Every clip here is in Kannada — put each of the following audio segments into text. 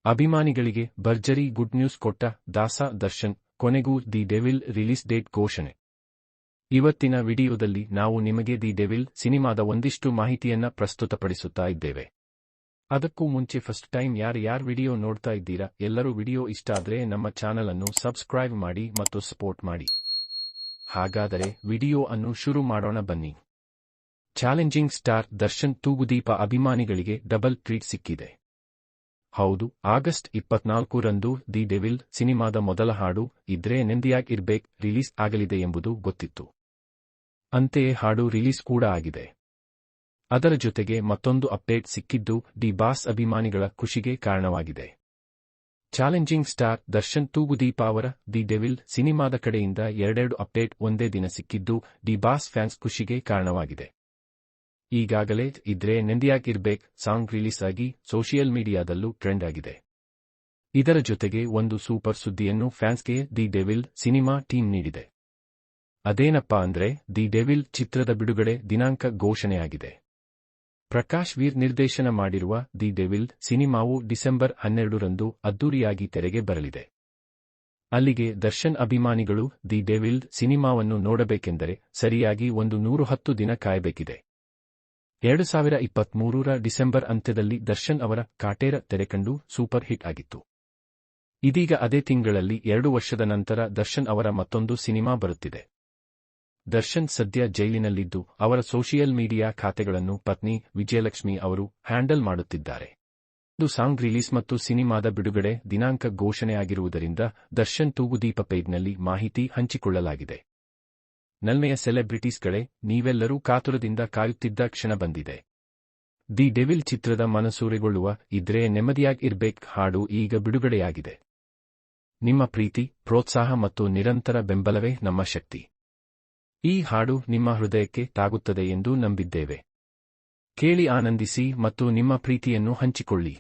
ಅಭಿಮಾನಿಗಳಿಗೆ ಭರ್ಜರಿ ಗುಡ್ ನ್ಯೂಸ್ ಕೊಟ್ಟ ದಾಸ ದರ್ಶನ್, ಕೊನೆಗೂ ದಿ ಡೆವಿಲ್ ರಿಲೀಸ್ ಡೇಟ್ ಘೋಷಣೆ. ಇವತ್ತಿನ ವಿಡಿಯೋದಲ್ಲಿ ನಾವು ನಿಮಗೆ ದಿ ಡೆವಿಲ್ ಸಿನಿಮಾದ ಒಂದಿಷ್ಟು ಮಾಹಿತಿಯನ್ನ ಪ್ರಸ್ತುತಪಡಿಸುತ್ತಾ ಇದ್ದೇವೆ. ಅದಕ್ಕೂ ಮುಂಚೆ ಫಸ್ಟ್ ಟೈಮ್ ಯಾರು ವಿಡಿಯೋ ನೋಡ್ತಾ ಇದ್ದೀರಾ, ಎಲ್ಲರೂ ವಿಡಿಯೋ ಇಷ್ಟ ಆದ್ರೆ ನಮ್ಮ ಚಾನಲ್ ಅನ್ನು ಸಬ್ಸ್ಕ್ರೈಬ್ ಮಾಡಿ ಮತ್ತು ಸಪೋರ್ಟ್ ಮಾಡಿ. ಹಾಗಾದರೆ ವಿಡಿಯೋ ಅನ್ನು ಶುರು ಮಾಡೋಣ ಬನ್ನಿ. ಚಾಲೆಂಜಿಂಗ್ ಸ್ಟಾರ್ ದರ್ಶನ್ ತೂಗುದೀಪ ಅಭಿಮಾನಿಗಳಿಗೆ ಡಬಲ್ ಟ್ರೀಟ್ ಸಿಕ್ಕಿದೆ. ಹೌದು, ಆಗಸ್ಟ್ 24ರಂದು ದಿ ಡೆವಿಲ್ ಸಿನಿಮಾದ ಮೊದಲ ಹಾಡು ಇದ್ರೆ ನೆಮ್ಮದಿಯಾಗ್ ಇರ್ಬೇಕ್ ರಿಲೀಸ್ ಆಗಲಿದೆ ಎಂಬುದು ಗೊತ್ತಿತ್ತು. ಅಂತೆಯೇ ಹಾಡು ರಿಲೀಸ್ ಕೂಡ ಆಗಿದೆ. ಅದರ ಜೊತೆಗೆ ಮತ್ತೊಂದು ಅಪ್ಡೇಟ್ ಸಿಕ್ಕಿದ್ದು ಡಿ ಬಾಸ್ ಅಭಿಮಾನಿಗಳ ಖುಷಿಗೆ ಕಾರಣವಾಗಿದೆ. ಚಾಲೆಂಜಿಂಗ್ ಸ್ಟಾರ್ ದರ್ಶನ್ ತೂಗುದೀಪ ಅವರ ದಿ ಡೆವಿಲ್ ಸಿನಿಮಾದ ಕಡೆಯಿಂದ ಎರಡೆರಡು ಅಪ್ಡೇಟ್ ಒಂದೇ ದಿನ ಸಿಕ್ಕಿದ್ದು ಡಿ ಬಾಸ್ ಫ್ಯಾನ್ಸ್ ಖುಷಿಗೆ ಕಾರಣವಾಗಿದೆ. ಈಗಾಗಲೇ ಇದ್ರೆ ನೆಮ್ಮದಿಯಾಗ್ ಇರ್ಬೇಕ್ ಸಾಂಗ್ ರಿಲೀಸ್ ಆಗಿ ಸೋಷಿಯಲ್ ಮೀಡಿಯಾದಲ್ಲೂ ಟ್ರೆಂಡ್ ಆಗಿದೆ. ಇದರ ಜೊತೆಗೆ ಒಂದು ಸೂಪರ್ ಸುದ್ದಿಯನ್ನು ಫ್ಯಾನ್ಸ್ಗೆ ದಿ ಡೆವಿಲ್ ಸಿನಿಮಾ ಟೀಮ್ ನೀಡಿದೆ. ಅದೇನಪ್ಪಾ ಅಂದ್ರೆ ದಿ ಡೆವಿಲ್ ಚಿತ್ರದ ಬಿಡುಗಡೆ ದಿನಾಂಕ ಘೋಷಣೆಯಾಗಿದೆ. ಪ್ರಕಾಶ್ ವೀರ್ ನಿರ್ದೇಶನ ಮಾಡಿರುವ ದಿ ಡೆವಿಲ್ ಸಿನಿಮಾವು ಡಿಸೆಂಬರ್ 12ರಂದು ಅದ್ದೂರಿಯಾಗಿ ತೆರೆಗೆ ಬರಲಿದೆ. ಅಲ್ಲಿಗೆ ದರ್ಶನ್ ಅಭಿಮಾನಿಗಳು ದಿ ಡೆವಿಲ್ ಸಿನಿಮಾವನ್ನು ನೋಡಬೇಕೆಂದರೆ ಸರಿಯಾಗಿ 110 ದಿನ ಕಾಯಬೇಕಿದೆ. 2023ರ ಡಿಸೆಂಬರ್ ಅಂತ್ಯದಲ್ಲಿ ದರ್ಶನ್ ಅವರ ಕಾಟೇರ ತೆರೆಕಂಡು ಸೂಪರ್ ಹಿಟ್ ಆಗಿತ್ತು. ಇದೀಗ ಅದೇ ತಿಂಗಳಲ್ಲಿ 2 ವರ್ಷದ ನಂತರ ದರ್ಶನ್ ಅವರ ಮತ್ತೊಂದು ಸಿನಿಮಾ ಬರುತ್ತಿದೆ. ದರ್ಶನ್ ಸದ್ಯ ಜೈಲಿನಲ್ಲಿದ್ದು ಅವರ ಸೋಷಿಯಲ್ ಮೀಡಿಯಾ ಖಾತೆಗಳನ್ನು ಪತ್ನಿ ವಿಜಯಲಕ್ಷ್ಮಿ ಅವರು ಹ್ಯಾಂಡಲ್ ಮಾಡುತ್ತಿದ್ದಾರೆ. ಇದು ಸಾಂಗ್ ರಿಲೀಸ್ ಮತ್ತು ಸಿನಿಮಾದ ಬಿಡುಗಡೆ ದಿನಾಂಕ ಘೋಷಣೆಯಾಗಿರುವುದರಿಂದ ದರ್ಶನ್ ತೂಗುದೀಪ ಪೇಜ್ನಲ್ಲಿ ಮಾಹಿತಿ ಹಂಚಿಕೊಳ್ಳಲಾಗಿದೆ. ನಲ್ಮೆಯ ಸೆಲೆಬ್ರಿಟೀಸ್ಗಳೇ, ನೀವೆಲ್ಲರೂ ಕಾತುರದಿಂದ ಕಾಯುತ್ತಿದ್ದ ಕ್ಷಣ ಬಂದಿದೆ. ದಿ ಡೆವಿಲ್ ಚಿತ್ರದ ಮನಸೂರೆಗೊಳ್ಳುವ ಇದ್ರೆ ನೆಮ್ಮದಿಯಾಗ್ ಇರ್ಬೇಕ್ ಹಾಡು ಈಗ ಬಿಡುಗಡೆಯಾಗಿದೆ. ನಿಮ್ಮ ಪ್ರೀತಿ, ಪ್ರೋತ್ಸಾಹ ಮತ್ತು ನಿರಂತರ ಬೆಂಬಲವೇ ನಮ್ಮ ಶಕ್ತಿ. ಈ ಹಾಡು ನಿಮ್ಮ ಹೃದಯಕ್ಕೆ ತಾಗುತ್ತದೆ ಎಂದು ನಂಬಿದ್ದೇವೆ. ಕೇಳಿ ಆನಂದಿಸಿ ಮತ್ತು ನಿಮ್ಮ ಪ್ರೀತಿಯನ್ನು ಹಂಚಿಕೊಳ್ಳಿ.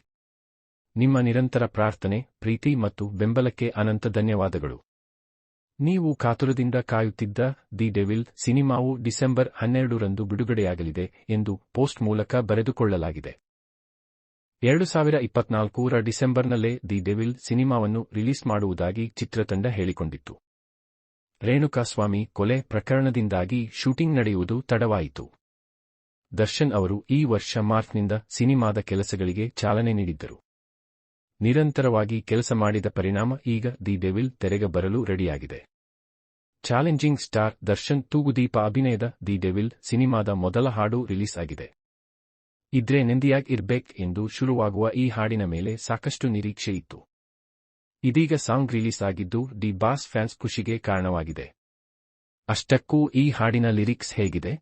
ನಿಮ್ಮ ನಿರಂತರ ಪ್ರಾರ್ಥನೆ, ಪ್ರೀತಿ ಮತ್ತು ಬೆಂಬಲಕ್ಕೆ ಅನಂತ ಧನ್ಯವಾದಗಳು. ನೀವು ಕಾತುರದಿಂದ ಕಾಯುತ್ತಿದ್ದ ದಿ ಡೆವಿಲ್ ಸಿನಿಮಾವು ಡಿಸೆಂಬರ್ 12ರಂದು ಬಿಡುಗಡೆಯಾಗಲಿದೆ ಎಂದು ಪೋಸ್ಟ್ ಮೂಲಕ ಬರೆದುಕೊಳ್ಳಲಾಗಿದೆ. 2024ರ ಡಿಸೆಂಬರ್ನಲ್ಲೇ ದಿ ಡೆವಿಲ್ ಸಿನಿಮಾವನ್ನು ರಿಲೀಸ್ ಮಾಡುವುದಾಗಿ ಚಿತ್ರತಂಡ ಹೇಳಿಕೊಂಡಿತ್ತು. ರೇಣುಕಾಸ್ವಾಮಿ ಕೊಲೆ ಪ್ರಕರಣದಿಂದಾಗಿ ಶೂಟಿಂಗ್ ನಡೆಯುವುದು ತಡವಾಯಿತು. ದರ್ಶನ್ ಅವರು ಈ ವರ್ಷ ಮಾರ್ಚ್ನಿಂದ ಸಿನಿಮಾದ ಕೆಲಸಗಳಿಗೆ ಚಾಲನೆ ನೀಡಿದ್ದರು. ನಿರಂತರವಾಗಿ ಕೆಲಸ ಮಾಡಿದ ಪರಿಣಾಮ ಈಗ ದಿ ಡೆವಿಲ್ ತೆರೆಗೆ ಬರಲು ರೆಡಿಯಾಗಿದೆ. ಚಾಲೆಂಜಿಂಗ್ ಸ್ಟಾರ್ ದರ್ಶನ್ ತೂಗುದೀಪ ಅಭಿನಯದ ದಿ ಡೆವಿಲ್ ಸಿನಿಮಾದ ಮೊದಲ ಹಾಡು ರಿಲೀಸ್ ಆಗಿದೆ. ಇದ್ರೆ ನೆಮ್ಮದಿಯಾಗ್ ಇರ್ಬೇಕ್ ಎಂದು ಶುರುವಾಗುವ ಈ ಹಾಡಿನ ಮೇಲೆ ಸಾಕಷ್ಟು ನಿರೀಕ್ಷೆ ಇತ್ತು. ಇದೀಗ ಸಾಂಗ್ ರಿಲೀಸ್ ಆಗಿದ್ದು ಡಿ ಬಾಸ್ ಫ್ಯಾನ್ಸ್ ಖುಷಿಗೆ ಕಾರಣವಾಗಿದೆ. ಅಷ್ಟಕ್ಕೂ ಈ ಹಾಡಿನ ಲಿರಿಕ್ಸ್ ಹೇಗಿದೆ?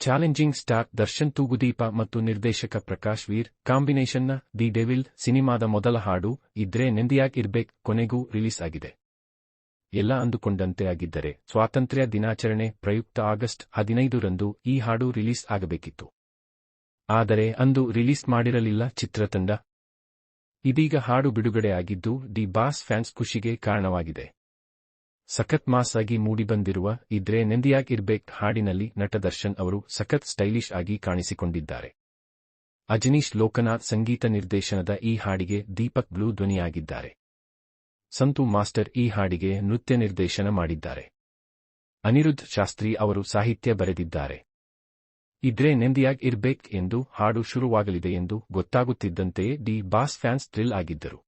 ಚಾಲೆಂಜಿಂಗ್ ಸ್ಟಾರ್ ದರ್ಶನ್ ತೂಗುದೀಪ ಮತ್ತು ನಿರ್ದೇಶಕ ಪ್ರಕಾಶ್ ವೀರ್ ಕಾಂಬಿನೇಷನ್ನ ದಿ ಡೆವಿಲ್ ಸಿನಿಮಾದ ಮೊದಲ ಹಾಡು ಇದ್ರೆ ನೆಮ್ಮದಿಯಾಗ್ ಇರ್ಬೇಕ್ ಕೊನೆಗೂ ರಿಲೀಸ್ ಆಗಿದೆ. ಎಲ್ಲ ಅಂದುಕೊಂಡಂತೆ ಆಗಿದ್ದರೆ ಸ್ವಾತಂತ್ರ್ಯ ದಿನಾಚರಣೆ ಪ್ರಯುಕ್ತ ಆಗಸ್ಟ್ 15ರಂದು ಈ ಹಾಡು ರಿಲೀಸ್ ಆಗಬೇಕಿತ್ತು. ಆದರೆ ಅಂದು ರಿಲೀಸ್ ಮಾಡಿರಲಿಲ್ಲ ಚಿತ್ರತಂಡ. ಇದೀಗ ಹಾಡು ಬಿಡುಗಡೆಯಾಗಿದ್ದು ಡಿ ಬಾಸ್ ಫ್ಯಾನ್ಸ್ ಖುಷಿಗೆ ಕಾರಣವಾಗಿದೆ. ಸಖತ್ ಮಾಸ್ ಆಗಿ ಮೂಡಿಬಂದಿರುವ ಇದ್ರೆ ನೆಮ್ಮದಿಯಾಗ್ ಇರ್ಬೇಕ್ ಹಾಡಿನಲ್ಲಿ ನಟ ದರ್ಶನ್ ಅವರು ಸಖತ್ ಸ್ಟೈಲಿಶ್ ಆಗಿ ಕಾಣಿಸಿಕೊಂಡಿದ್ದಾರೆ. ಅಜನೀಶ್ ಲೋಕನಾಥ್ ಸಂಗೀತ ನಿರ್ದೇಶನದ ಈ ಹಾಡಿಗೆ ದೀಪಕ್ ಬ್ಲೂ ಧ್ವನಿಯಾಗಿದ್ದಾರೆ. ಸಂತು ಮಾಸ್ಟರ್ ಈ ಹಾಡಿಗೆ ನೃತ್ಯ ನಿರ್ದೇಶನ ಮಾಡಿದ್ದಾರೆ. ಅನಿರುದ್ಧ್ ಶಾಸ್ತ್ರಿ ಅವರು ಸಾಹಿತ್ಯ ಬರೆದಿದ್ದಾರೆ. ಇದ್ರೆ ನೆಮ್ಮದಿಯಾಗ್ ಇರ್ಬೇಕ್ ಎಂದು ಹಾಡು ಶುರುವಾಗಲಿದೆ ಎಂದು ಗೊತ್ತಾಗುತ್ತಿದ್ದಂತೆಯೇ ಡಿ ಬಾಸ್ ಫ್ಯಾನ್ಸ್ ಥ್ರಿಲ್ ಆಗಿದ್ದರು.